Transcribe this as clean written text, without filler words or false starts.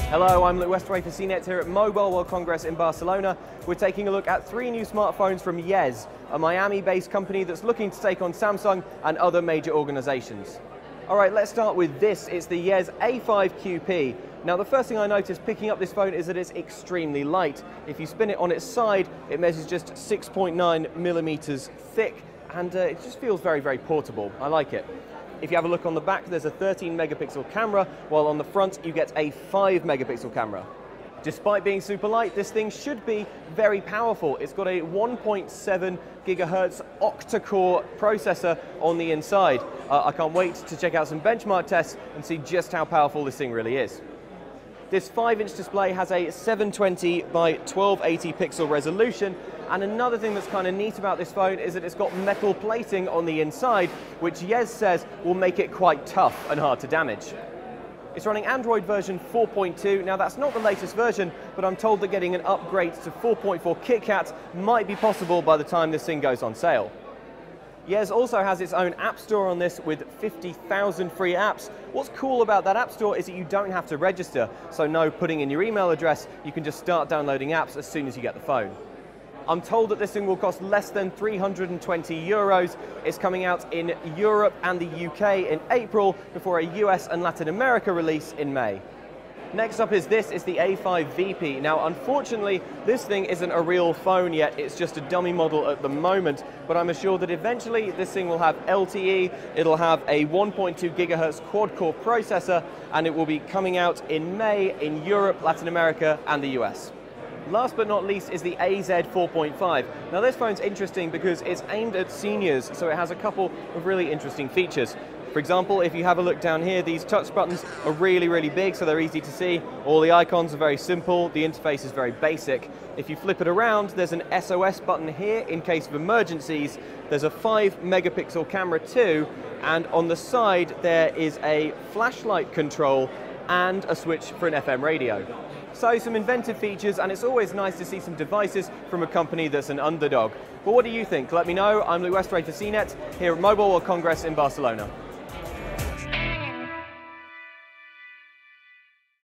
Hello, I'm Yezz A5QP for CNET here at Mobile World Congress in Barcelona. We're taking a look at 3 new smartphones from Yezz, a Miami-based company that's looking to take on Samsung and other major organizations. All right, let's start with this. It's the Yezz A5QP. Now, the first thing I noticed picking up this phone is that it's extremely light. If you spin it on its side, it measures just 6.9 millimeters thick, and it just feels very, very portable. I like it. If you have a look on the back, there's a 13 megapixel camera, while on the front you get a 5 megapixel camera. Despite being super light, this thing should be very powerful. It's got a 1.7 gigahertz octa-core processor on the inside. I can't wait to check out some benchmark tests and see just how powerful this thing really is. This 5-inch display has a 720 by 1280 pixel resolution, and another thing that's kind of neat about this phone is that it's got metal plating on the inside, which Yezz says will make it quite tough and hard to damage. It's running Android version 4.2. Now, that's not the latest version, but I'm told that getting an upgrade to 4.4 KitKat might be possible by the time this thing goes on sale. Yezz also has its own app store on this with 50,000 free apps. What's cool about that app store is that you don't have to register, so no putting in your email address, you can just start downloading apps as soon as you get the phone. I'm told that this thing will cost less than 320 euros. It's coming out in Europe and the UK in April before a US and Latin America release in May. Next up is this, it's the A5VP. Now, unfortunately, this thing isn't a real phone yet, it's just a dummy model at the moment, but I'm assured that eventually this thing will have LTE, it'll have a 1.2 gigahertz quad-core processor, and it will be coming out in May in Europe, Latin America, and the US. Last but not least is the AZ4.5. Now, this phone's interesting because it's aimed at seniors, so it has a couple of really interesting features. For example, if you have a look down here, these touch buttons are really, really big, so they're easy to see. All the icons are very simple, the interface is very basic. If you flip it around, there's an SOS button here in case of emergencies. There's a 5 megapixel camera too, and on the side there is a flashlight control and a switch for an FM radio. So some inventive features, and it's always nice to see some devices from a company that's an underdog. But what do you think? Let me know. I'm Yezz A5QP for CNET here at Mobile World Congress in Barcelona.